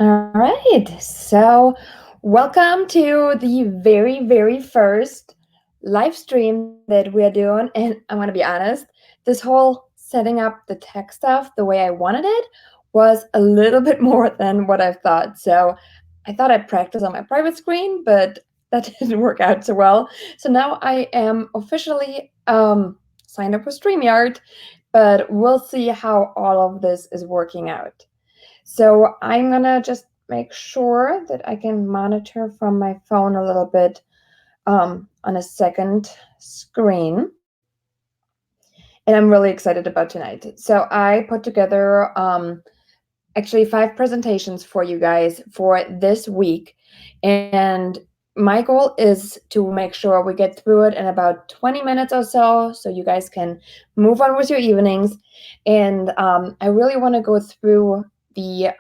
All right. So, welcome to the very, very first live stream that we're doing. And I want to be honest, this whole setting up the tech stuff the way I wanted it was a little bit more than what I thought. So, I thought I'd practice on my private screen, but that didn't work out so well. So now I am officially signed up with StreamYard, but we'll see how all of this is working out. So I'm gonna just make sure that I can monitor from my phone a little bit on a second screen. And I'm really excited about tonight. So I put together actually 5 presentations for you guys for this week. And my goal is to make sure we get through it in about 20 minutes or so you guys can move on with your evenings. And I really want to go through the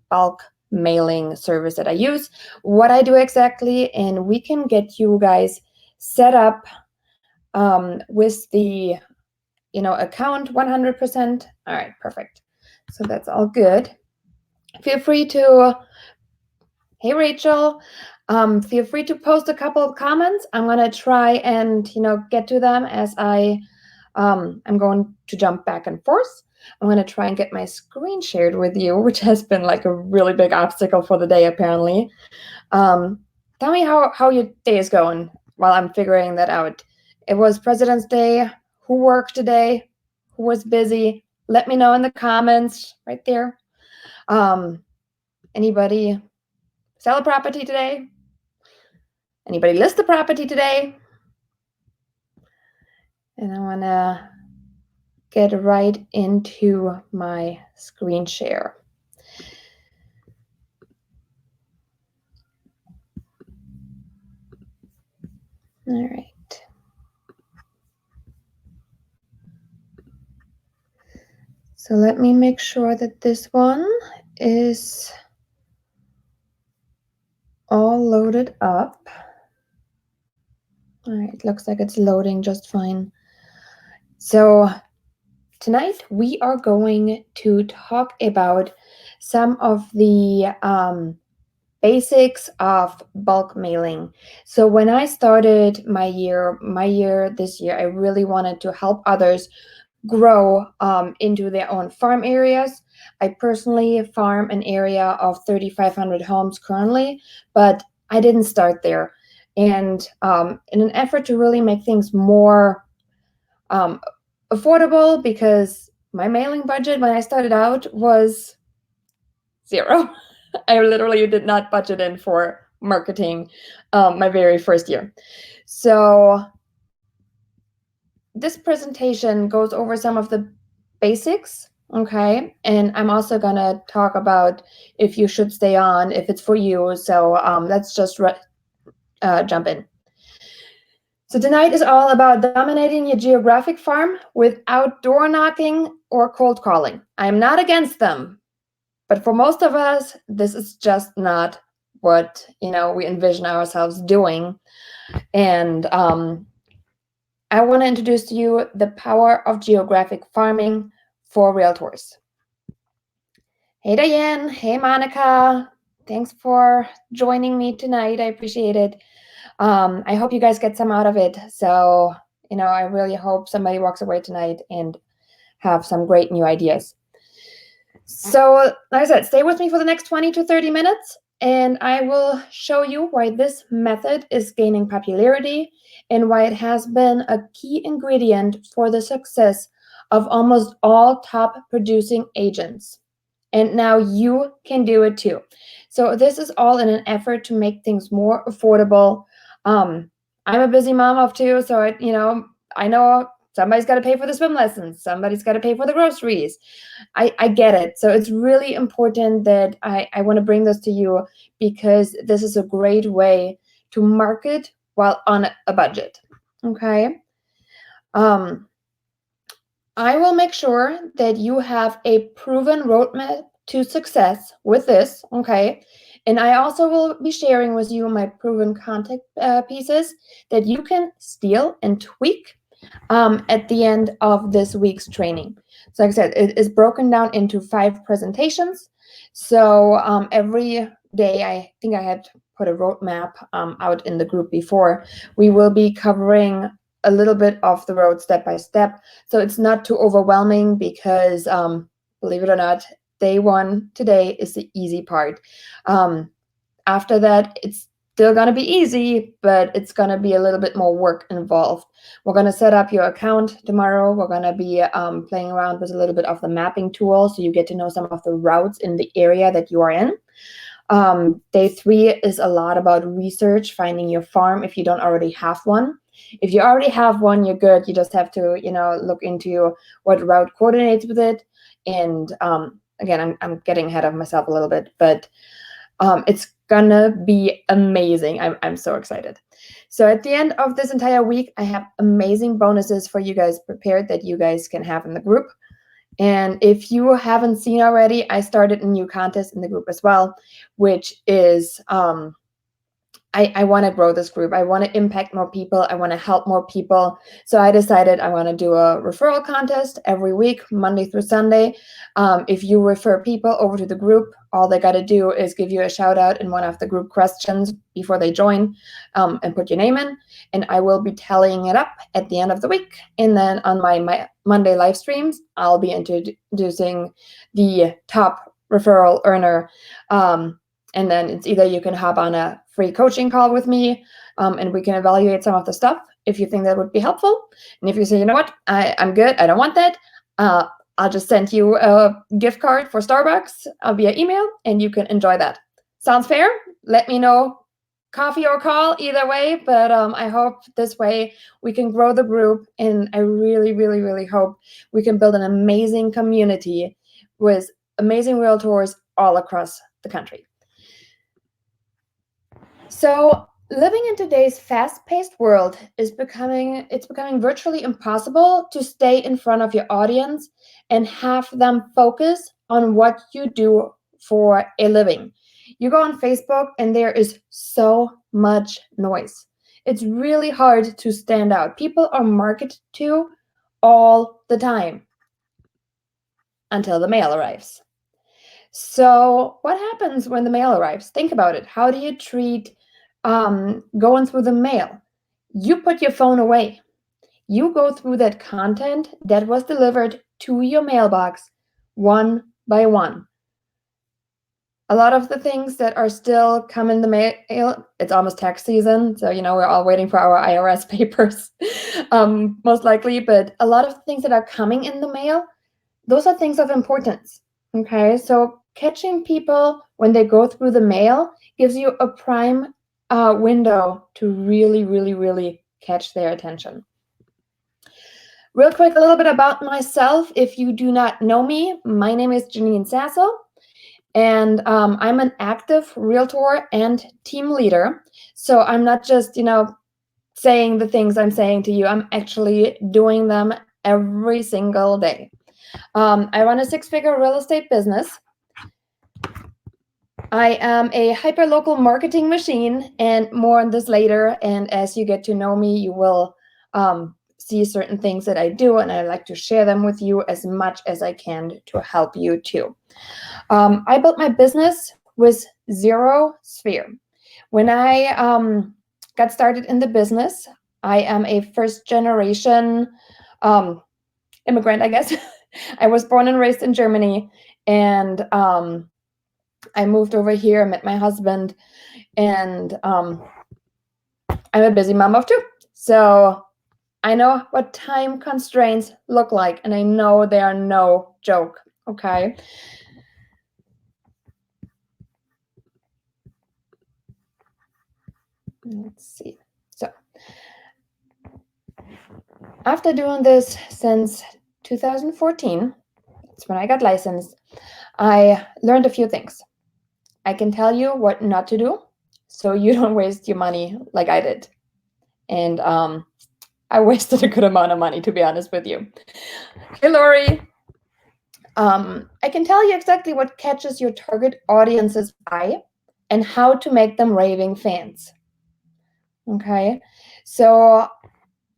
bulk mailing service that I use, what I do exactly, and we can get you guys set up with the account 100%. All right, perfect. So that's all good. Feel free to, hey Rachel, feel free to post a couple of comments. I'm gonna try and get to them as I'm going to jump back and forth. I'm gonna try and get my screen shared with you, which has been like a really big obstacle for the day apparently. Tell me how your day is going while I'm figuring that out. It was President's Day. Who worked today? Who was busy? Let me know in the comments right there. Anybody sell a property today? Anybody list a property today? And I want to get right into my screen share. All right. So let me make sure that this one is all loaded up. All right, looks like it's loading just fine. So tonight we are going to talk about some of the basics of bulk mailing. So when I started my year this year, I really wanted to help others grow into their own farm areas. I personally farm an area of 3,500 homes currently, but I didn't start there. And in an effort to really make things more um, affordable, because my mailing budget when I started out was zero. I literally did not budget in for marketing my very first year. So this presentation goes over some of the basics, okay? And I'm also gonna talk about if you should stay on, if it's for you. So let's just jump in. So tonight is all about dominating your geographic farm without door knocking or cold calling. I'm not against them, but for most of us, this is just not what we envision ourselves doing. And I want to introduce to you the power of geographic farming for realtors. Hey Diane, hey Monica, thanks for joining me tonight. I appreciate it. I hope you guys get some out of it. So, I really hope somebody walks away tonight and have some great new ideas. So, like I said, stay with me for the next 20 to 30 minutes, and I will show you why this method is gaining popularity and why it has been a key ingredient for the success of almost all top producing agents. And now you can do it too. So this is all in an effort to make things more affordable. I'm a busy mom of two, so I know somebody's got to pay for the swim lessons. Somebody's got to pay for the groceries. I get it. So it's really important that I want to bring this to you, because this is a great way to market while on a budget. Okay. I will make sure that you have a proven roadmap to success with this, okay? And I also will be sharing with you my proven content pieces that you can steal and tweak at the end of this week's training. So like I said, it is broken down into 5 presentations. So every day, I think I had put a roadmap out in the group before. We will be covering a little bit of the road step by step. So it's not too overwhelming because believe it or not, day 1 today is the easy part. After that, it's still going to be easy, but it's going to be a little bit more work involved. We're going to set up your account tomorrow. We're going to be playing around with a little bit of the mapping tool, so you get to know some of the routes in the area that you are in. Day 3 is a lot about research, finding your farm if you don't already have one. If you already have one, you're good. You just have to, look into what route coordinates with it. And again, I'm getting ahead of myself a little bit, but it's gonna be amazing. I'm so excited. So at the end of this entire week, I have amazing bonuses for you guys prepared that you guys can have in the group. And if you haven't seen already, I started a new contest in the group as well, which is I want to grow this group. I want to impact more people. I want to help more people. So I decided I want to do a referral contest every week, Monday through Sunday. If you refer people over to the group, all they got to do is give you a shout out in one of the group questions before they join and put your name in. And I will be tallying it up at the end of the week. And then on my Monday live streams, I'll be introducing the top referral earner. And then it's either you can hop on a free coaching call with me and we can evaluate some of the stuff if you think that would be helpful. And if you say, you know what, I'm good, I don't want that, I'll just send you a gift card for Starbucks via email and you can enjoy that. Sounds fair? Let me know, coffee or call, either way. But I hope this way we can grow the group. And I really, really, really hope we can build an amazing community with amazing realtors all across the country. So living in today's fast-paced world is becoming virtually impossible to stay in front of your audience and have them focus on what you do for a living. You go on Facebook and there is so much noise. It's really hard to stand out. People are marketed to all the time until the mail arrives. So what happens when the mail arrives? Think about it. How do you treat going through the mail? You put your phone away. You go through that content that was delivered to your mailbox one by one. A lot of the things that are still coming in the mail, it's almost tax season, so we're all waiting for our IRS papers, most likely. But a lot of things that are coming in the mail, those are things of importance. Okay, so catching people when they go through the mail gives you a prime window to really, really, really catch their attention. Real quick, a little bit about myself. If you do not know me, my name is Janine Sassel, and I'm an active realtor and team leader. So I'm not just, saying the things I'm saying to you. I'm actually doing them every single day. I run a 6-figure real estate business. I am a hyper-local marketing machine, and more on this later. And as you get to know me, you will see certain things that I do, and I like to share them with you as much as I can to help you too. I built my business with 0 sphere. When I got started in the business, I am a first-generation immigrant, I guess. I was born and raised in Germany, and I moved over here, met my husband, and I'm a busy mom of 2. So I know what time constraints look like, and I know they are no joke, okay? Let's see. So after doing this since 2014, that's when I got licensed, I learned a few things. I can tell you what not to do so you don't waste your money like I did. And I wasted a good amount of money, to be honest with you. Hey, Lori. I can tell you exactly what catches your target audience's eye and how to make them raving fans. Okay, so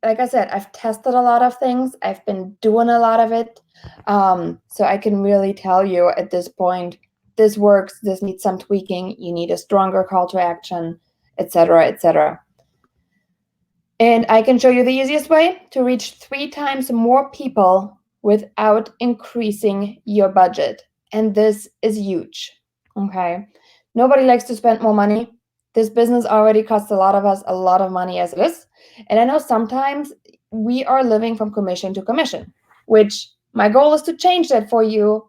like I said, I've tested a lot of things. I've been doing a lot of it. So I can really tell you at this point, this works, this needs some tweaking, you need a stronger call to action, etc., etc. And I can show you the easiest way to reach 3 times more people without increasing your budget. And this is huge. Okay. Nobody likes to spend more money. This business already costs a lot of us a lot of money as it is. And I know sometimes we are living from commission to commission, which my goal is to change that for you.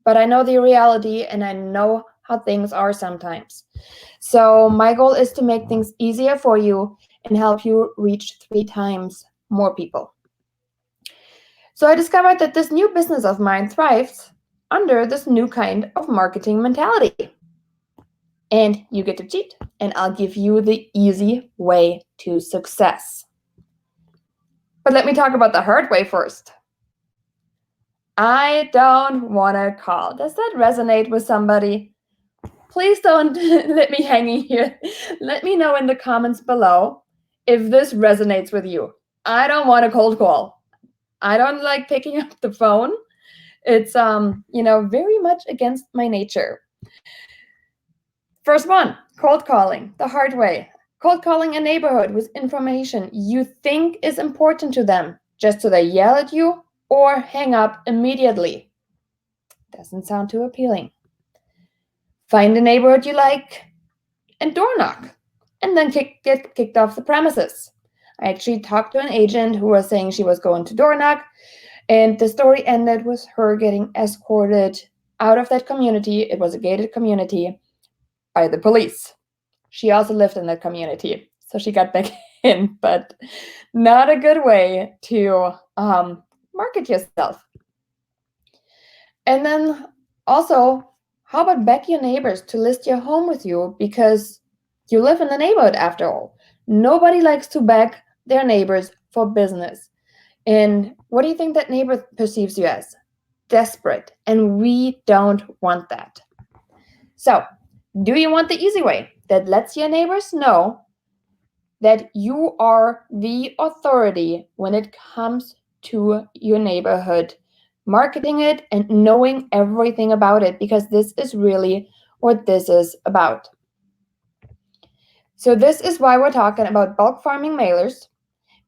But I know the reality and I know how things are sometimes. So my goal is to make things easier for you and help you reach 3 times more people. So I discovered that this new business of mine thrives under this new kind of marketing mentality. And you get to cheat, and I'll give you the easy way to success. But let me talk about the hard way first. I don't want to call. Does that resonate with somebody? Please don't let me hanging here. Let me know in the comments below if this resonates with you. I don't want a cold call. I don't like picking up the phone. It's very much against my nature. First one, cold calling, the hard way. Cold calling a neighborhood with information you think is important to them, just so they yell at you or hang up immediately. Doesn't sound too appealing. Find a neighborhood you like and door knock, and then get kicked off the premises. I actually talked to an agent who was saying she was going to door knock, and the story ended with her getting escorted out of that community. It was a gated community by the police. She also lived in that community, so she got back in, but not a good way to market yourself. And then also, how about beg your neighbors to list your home with you because you live in the neighborhood after all. Nobody likes to beg their neighbors for business. And what do you think that neighbor perceives you as? Desperate. And we don't want that. So, do you want the easy way that lets your neighbors know that you are the authority when it comes to your neighborhood, marketing it and knowing everything about it, because this is really what this is about. So this is why we're talking about bulk farming mailers,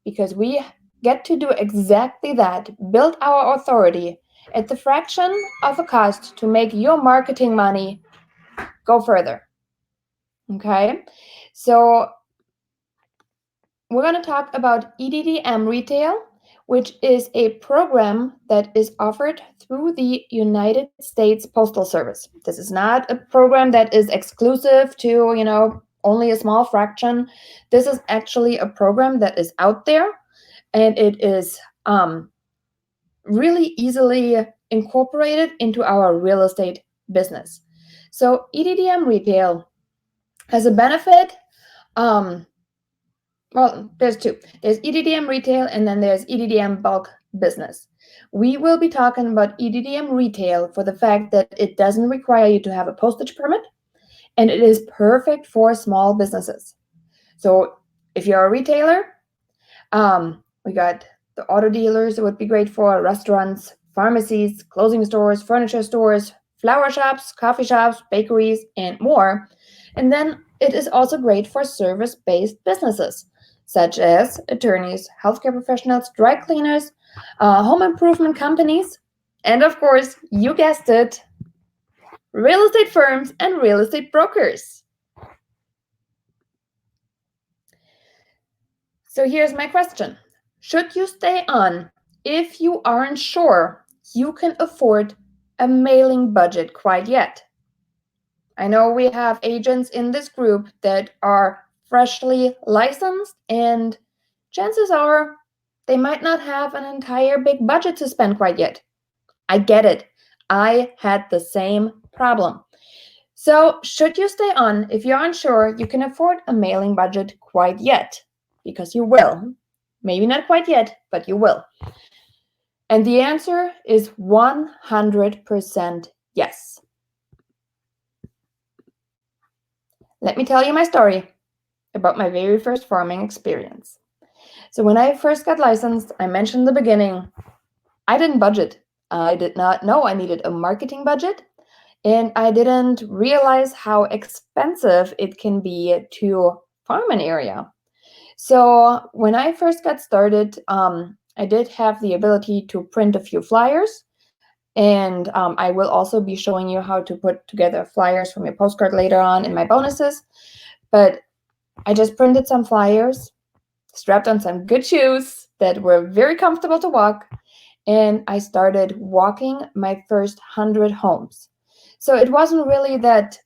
because we get to do exactly that, build our authority at the fraction of a cost to make your marketing money go further. Okay, so we're going to talk about Eddm Retail, which is a program that is offered through the United States Postal Service. This is not a program that is exclusive to, only a small fraction. This is actually a program that is out there, and it is really easily incorporated into our real estate business. So Eddm Retail has a benefit. Well, there's two. There's Eddm Retail, and then there's Eddm Bulk Business. We will be talking about Eddm Retail for the fact that it doesn't require you to have a postage permit, and it is perfect for small businesses. So if you're a retailer, we got the auto dealers. It would be great for restaurants, pharmacies, clothing stores, furniture stores, flower shops, coffee shops, bakeries, and more. And then it is also great for service-based businesses, such as attorneys, healthcare professionals, dry cleaners, home improvement companies, and of course, you guessed it, real estate firms and real estate brokers. So here's my question. Should you stay on if you aren't sure you can afford a mailing budget quite yet? I know we have agents in this group that are freshly licensed, and chances are they might not have an entire big budget to spend quite yet. I get it. I had the same problem. So should you stay on if you're unsure you can afford a mailing budget quite yet? Because you will. Maybe not quite yet, but you will. And the answer is 100% yes. Let me tell you my story about my very first farming experience. So when I first got licensed, I mentioned in the beginning, I didn't budget. I did not know I needed a marketing budget, and I didn't realize how expensive it can be to farm an area. So when I first got started, I did have the ability to print a few flyers, and I will also be showing you how to put together flyers from your postcard later on in my bonuses. But I just printed some flyers, strapped on some good shoes that were very comfortable to walk, and I started walking my first 100 homes. So it wasn't really that,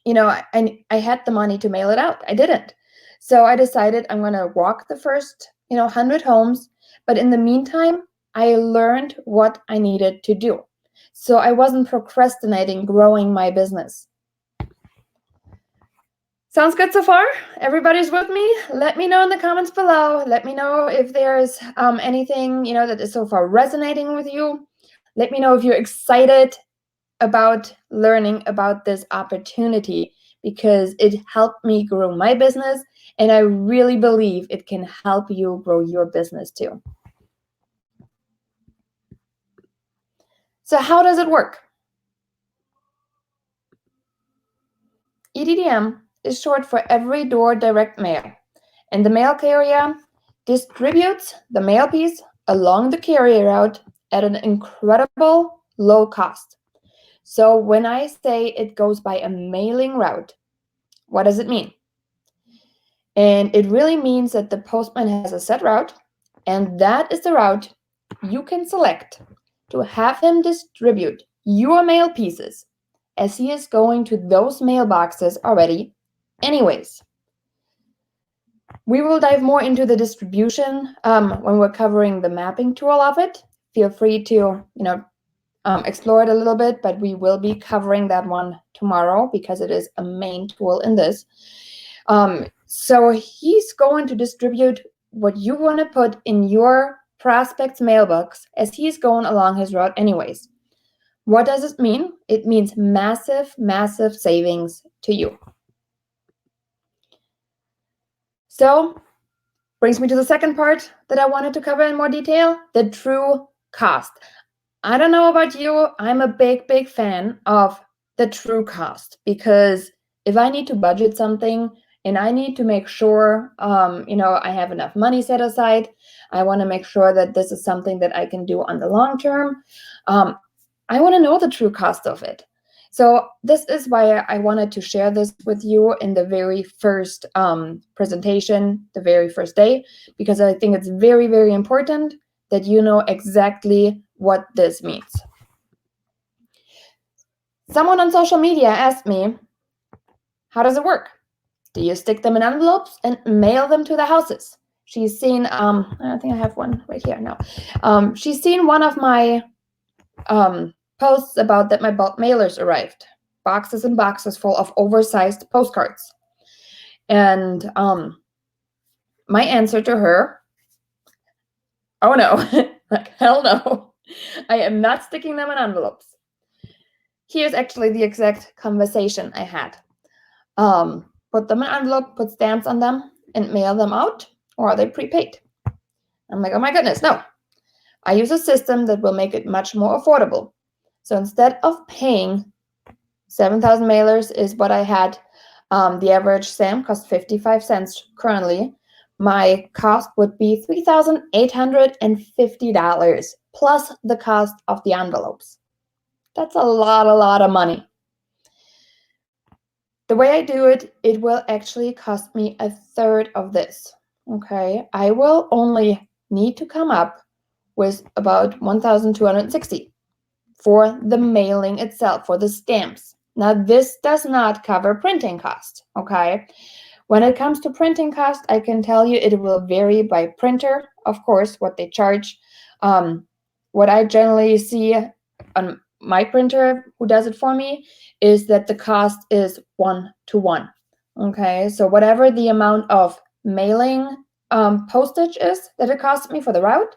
I had the money to mail it out. I didn't. So I decided I'm going to walk the first, 100 homes. But in the meantime, I learned what I needed to do. So I wasn't procrastinating growing my business. Sounds good so far? Everybody's with me? Let me know in the comments below. Let me know if there's anything, that is so far resonating with you. Let me know if you're excited about learning about this opportunity, because it helped me grow my business, and I really believe it can help you grow your business too. So how does it work? Eddm is short for Every Door Direct Mail, and the mail carrier distributes the mail piece along the carrier route at an incredible low cost. So when I say it goes by a mailing route, what does it mean? And it really means that the postman has a set route, and that is the route you can select to have him distribute your mail pieces, as he is going to those mailboxes already anyways. We will dive more into the distribution when we're covering the mapping tool of it. Feel free to, explore it a little bit, but we will be covering that one tomorrow because it is a main tool in this. So he's going to distribute what you want to put in your prospect's mailbox as he's going along his route anyways. What does it mean? It means massive, massive savings to you. So brings me to the second part that I wanted to cover in more detail, the true cost. I don't know about you, I'm a big, big fan of the true cost, because if I need to budget something and I need to make sure, I have enough money set aside, I want to make sure that this is something that I can do on the long term. I want to know the true cost of it. So this is why I wanted to share this with you in the very first presentation, the very first day, because I think it's very, very important that you know exactly what this means. Someone on social media asked me, how does it work? Do you stick them in envelopes and mail them to the houses? She's seen, I think I have one right here now. She's seen one of my posts about that my bulk mailers arrived. Boxes and boxes full of oversized postcards. And my answer to her, oh no, like hell no. I am not sticking them in envelopes. Here's actually the exact conversation I had. Put them in an envelope, put stamps on them, and mail them out, or are they prepaid? I'm like, oh my goodness, no. I use a system that will make it much more affordable. So instead of paying 7,000 mailers is what I had, the average stamp costs 55 cents currently. My cost would be $3,850 plus the cost of the envelopes. That's a lot of money. The way I do it, it will actually cost me a third of this, okay? I will only need to come up with about 1,260 for the mailing itself, for the stamps. Now, this does not cover printing cost, okay? When it comes to printing cost, I can tell you it will vary by printer, of course, what they charge. What I generally see on my printer who does it for me is that the cost is 1-to-1. Okay, so whatever the amount of mailing postage is that it costs me for the route,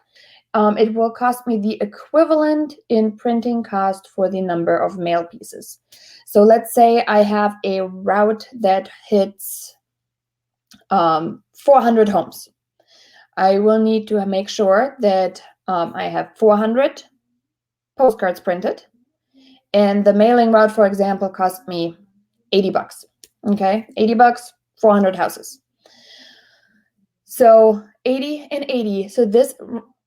it will cost me the equivalent in printing cost for the number of mail pieces. So let's say I have a route that hits 400 homes. I will need to make sure that I have 400 postcards printed. And the mailing route, for example, cost me $80. Okay, $80, 400 houses. So 80 and 80. So this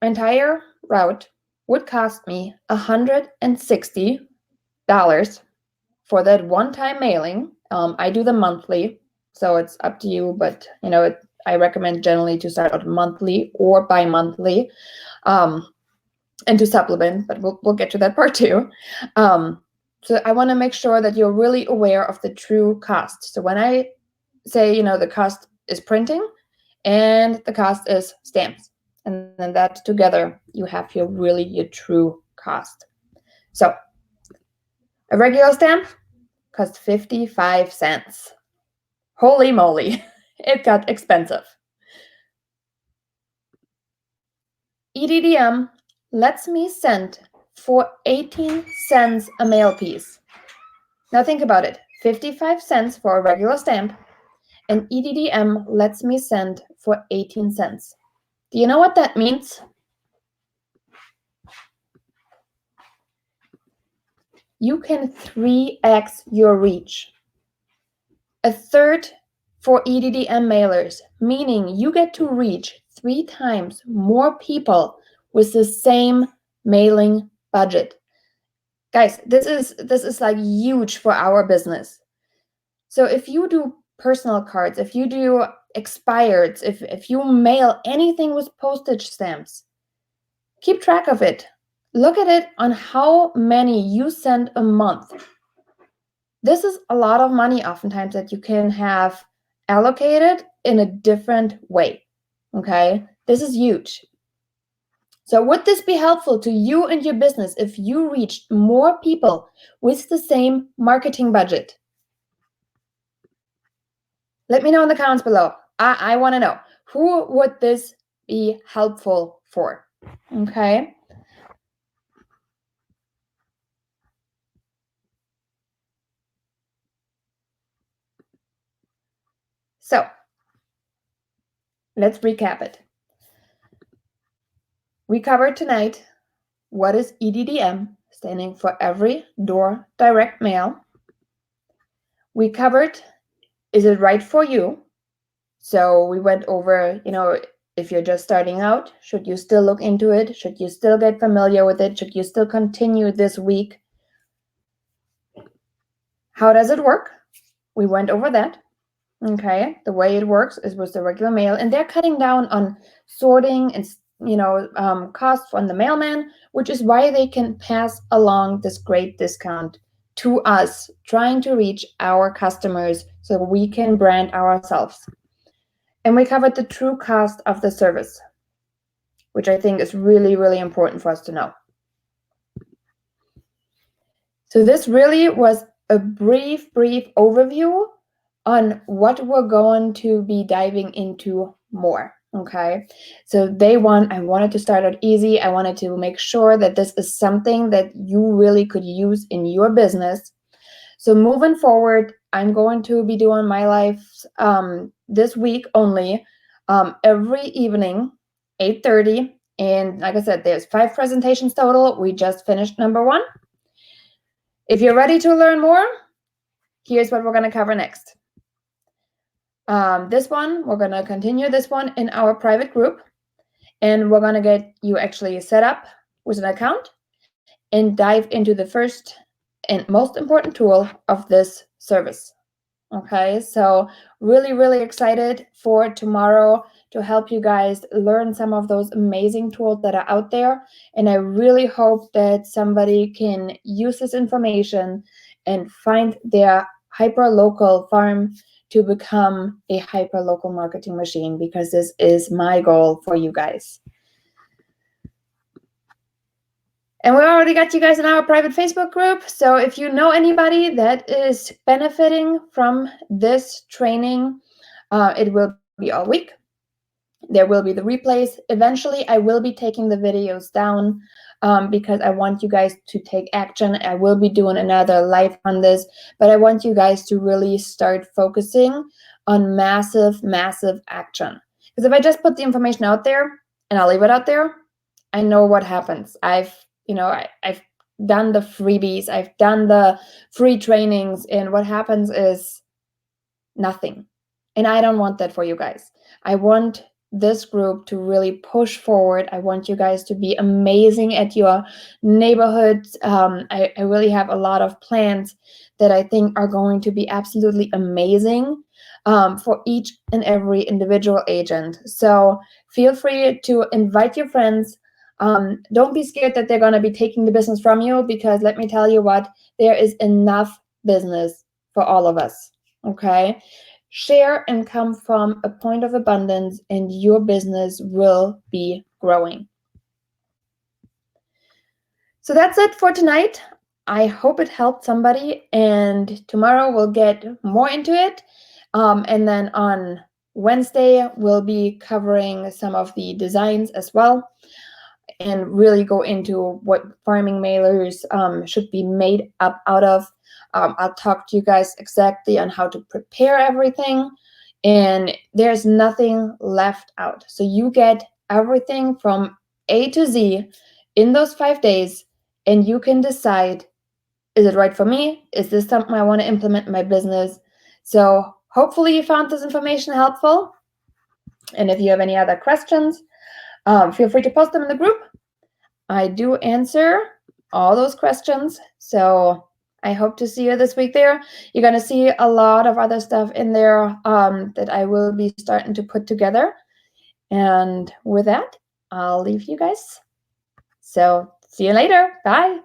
entire route would cost me $160 for that one-time mailing. I do the monthly, so it's up to you, but I recommend generally to start out monthly or bi-monthly, and to supplement, but we'll get to that part too. So I want to make sure that you're really aware of the true cost. So when I say, the cost is printing and the cost is stamps, and then that together, you have your true cost. So a regular stamp cost 55 cents. Holy moly, it got expensive. Eddm lets me send for 18 cents a mail piece. Now think about it, 55 cents for a regular stamp, and Eddm lets me send for 18 cents. Do you know what that means? You can 3x your reach. A third for Eddm mailers, meaning you get to reach 3 times more people with the same mailing budget. Guys, this is like huge for our business. So if you do personal cards, if you do expireds, if you mail anything with postage stamps, keep track of it. Look at it on how many you send a month. This is a lot of money oftentimes that you can have allocated in a different way. Okay, this is huge. So would this be helpful to you and your business if you reached more people with the same marketing budget? Let me know in the comments below. I want to know, who would this be helpful for? Okay. So let's recap it. We covered tonight what is Eddm, standing for Every Door Direct Mail. We covered, is it right for you? So we went over, if you're just starting out, should you still look into it? Should you still get familiar with it? Should you still continue this week? How does it work? We went over that. Okay, the way it works is with the regular mail, and they're cutting down on sorting and costs on the mailman, which is why they can pass along this great discount to us, trying to reach our customers so we can brand ourselves. And we covered the true cost of the service, which I think is really, really important for us to know. So this really was a brief overview on what we're going to be diving into more. Okay, so day one, I wanted to start out easy. I wanted to make sure that this is something that you really could use in your business. So moving forward, I'm going to be doing my lives this week only, every evening, 8:30. And like I said, there's 5 presentations total. We just finished number 1. If you're ready to learn more, here's what we're going to cover next. This one, we're going to continue this one in our private group, and we're going to get you actually set up with an account and dive into the first and most important tool of this service. Okay, so really, really excited for tomorrow to help you guys learn some of those amazing tools that are out there. And I really hope that somebody can use this information and find their hyper-local farm to become a hyper-local marketing machine, because this is my goal for you guys. And we already got you guys in our private Facebook group. So if you know anybody that is benefiting from this training, it will be all week. There will be the replays. Eventually, I will be taking the videos down because I want you guys to take action. I will be doing another live on this, but I want you guys to really start focusing on massive action. Because if I just put the information out there and I'll leave it out there, I know what happens. I've done the freebies, I've done the free trainings, and what happens is nothing. And I don't want that for you guys. I want this group to really push forward. I want you guys to be amazing at your neighborhoods. I really have a lot of plans that I think are going to be absolutely amazing for each and every individual agent. So feel free to invite your friends. Don't be scared that they're going to be taking the business from you, because let me tell you what, there is enough business for all of us. Okay? Share and come from a point of abundance, and your business will be growing. So that's it for tonight. I hope it helped somebody, and tomorrow we'll get more into it. And then on Wednesday, we'll be covering some of the designs as well, and really go into what farming mailers should be made up out of. I'll talk to you guys exactly on how to prepare everything, and there's nothing left out. So you get everything from A to Z in those 5 days, and you can decide, is it right for me? Is this something I want to implement in my business? So hopefully you found this information helpful. And if you have any other questions, feel free to post them in the group. I do answer all those questions. So I hope to see you this week there. You're going to see a lot of other stuff in there that I will be starting to put together. And with that, I'll leave you guys. So see you later. Bye.